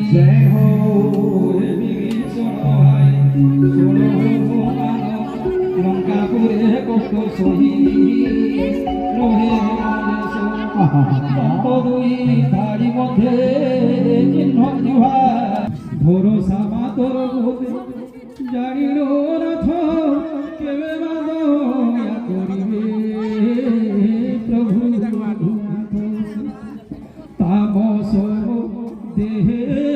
জয় হো হে বিভীষণ ভাই শোনো মান লঙ্কাপুরে কষ্ট সহি রহে দুই ধাড়ি মধ্যে চিহ্ন জিহ্বা ভরসা মাতর জানিল নাথ কেবে বাদয়া করিবে প্রভু তামস দেহে